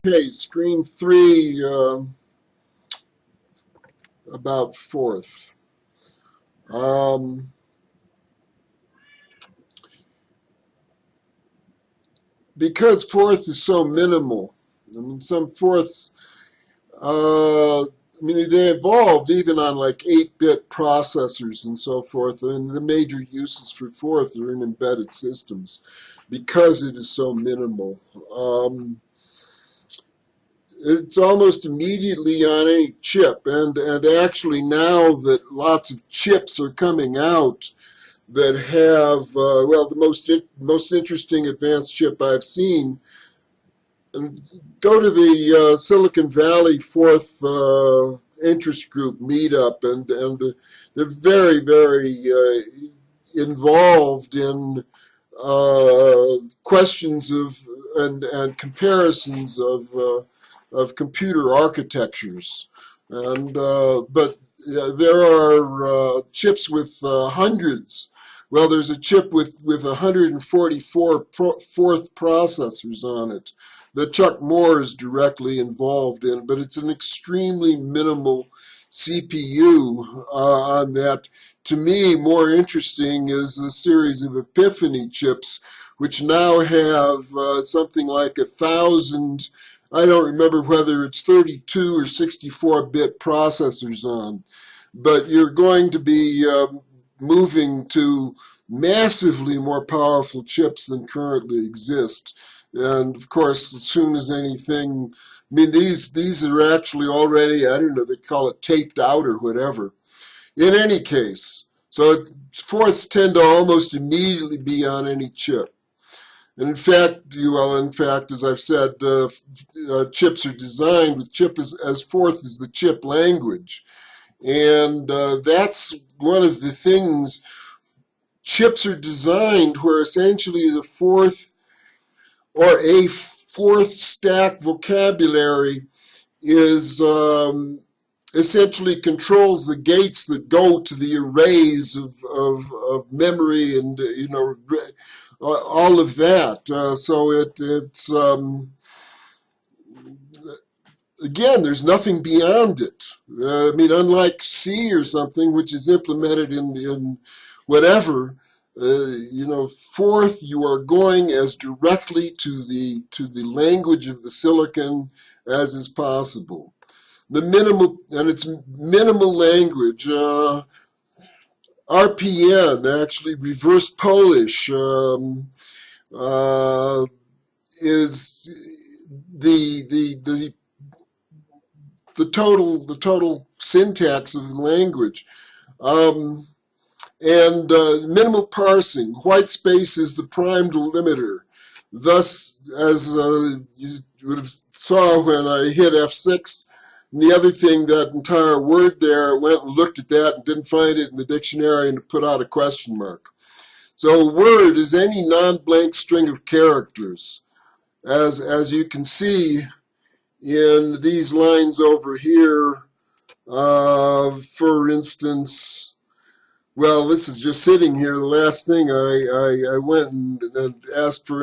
Okay, screen 3, about fourth. Um, because fourth is so minimal, I mean, some fourths, they evolved even on like 8-bit processors and so forth, and the major uses for fourth are in embedded systems because it is so minimal. It's almost immediately on any chip, and actually now that lots of chips are coming out that have, well, the most interesting advanced chip I've seen, and go to the Silicon Valley fourth interest group meetup, and they're very, very involved in questions of and comparisons of computer architectures, and but there are chips with hundreds. Well, there's a chip with 144 fourth processors on it that Chuck Moore is directly involved in, but it's an extremely minimal CPU on that. To me, more interesting is a series of Epiphany chips, which now have something like 1,000, I don't remember whether it's 32 or 64-bit processors on, but you're going to be moving to massively more powerful chips than currently exist. And of course, as soon as anything, these are actually already, I don't know, they call it taped out or whatever. In any case, so fourths tend to almost immediately be on any chip. And in fact, as I've said, chips are designed with chip as fourth as the chip language. And that's one of the things. Chips are designed where essentially the fourth or a fourth stack vocabulary is essentially controls the gates that go to the arrays of memory and all of that. So it's again, there's nothing beyond it. Unlike C or something, which is implemented in whatever, fourth, you are going as directly to the language of the silicon as is possible. It's minimal language. RPN, actually reverse Polish, is the total syntax of the language. Minimal parsing. White space is the prime delimiter. Thus, as you would have saw when I hit F6, and the other thing, that entire word there, I went and looked at that and didn't find it in the dictionary and put out a question mark. So a word is any non-blank string of characters. As you can see in these lines over here, for instance, well, this is just sitting here. The last thing I went and asked for,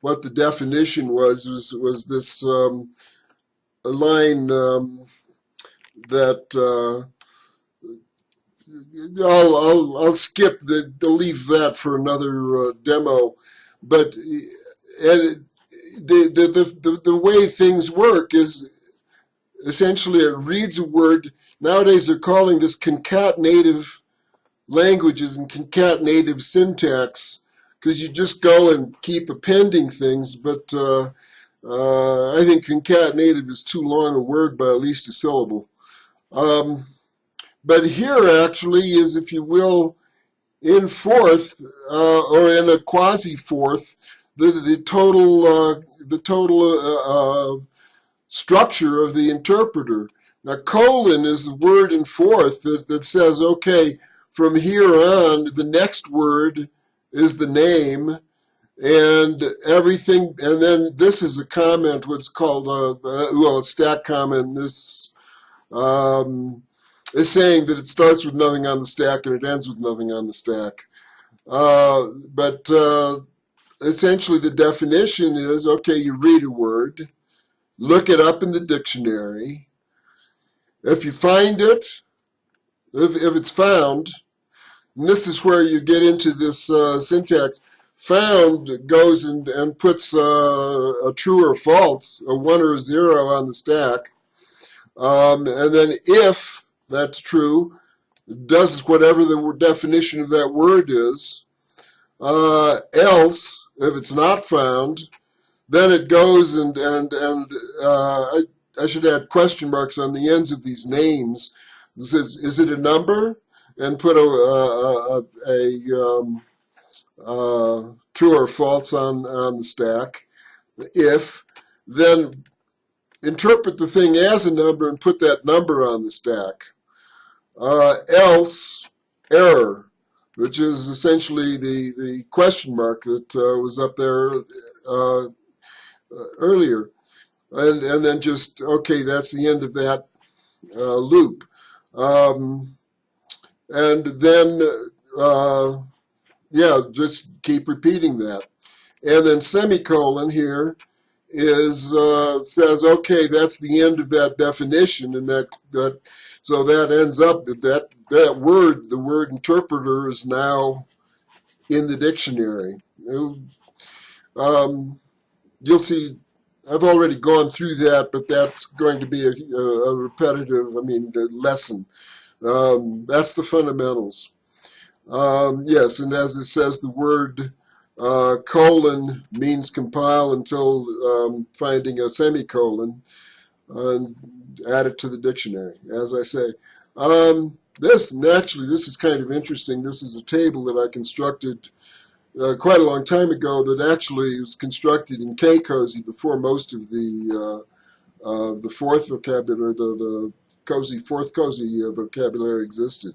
what the definition was this line that I'll skip I'll leave that for another demo. But the way things work is essentially it reads a word. Nowadays they're calling this concatenative languages and concatenative syntax, because you just go and keep appending things, but I think concatenative is too long a word by at least a syllable. But here actually is, if you will, in fourth or in a quasi-fourth, the total structure of the interpreter. Now, colon is the word in fourth that says, okay, from here on, the next word is the name, and everything, and then this is a comment, what's called, a stack comment. This is saying that it starts with nothing on the stack and it ends with nothing on the stack. But essentially the definition is, okay, you read a word, look it up in the dictionary. If you find it, if it's found, and this is where you get into this syntax, found goes and puts a true or false, a 1 or a 0 on the stack. And then if that's true, it does whatever the definition of that word is. Else, if it's not found, then it goes and I should add question marks on the ends of these names. Is it a number? And put true or false on the stack. If, then interpret the thing as a number and put that number on the stack. Else, error, which is essentially the question mark that was up there earlier. And then just, okay, that's the end of that loop. And then, yeah, just keep repeating that. And then semicolon here is says, okay, that's the end of that definition, and so that ends up that word, the word interpreter, is now in the dictionary. You'll see, I've already gone through that, but that's going to be a repetitive, lesson. That's the fundamentals. Yes, and as it says, the word colon means compile until finding a semicolon, and add it to the dictionary, as I say. This is kind of interesting. This is a table that I constructed quite a long time ago that actually was constructed in CSOSscreens before most of the fourth vocabulary, the fourth CSOSscreen vocabulary existed.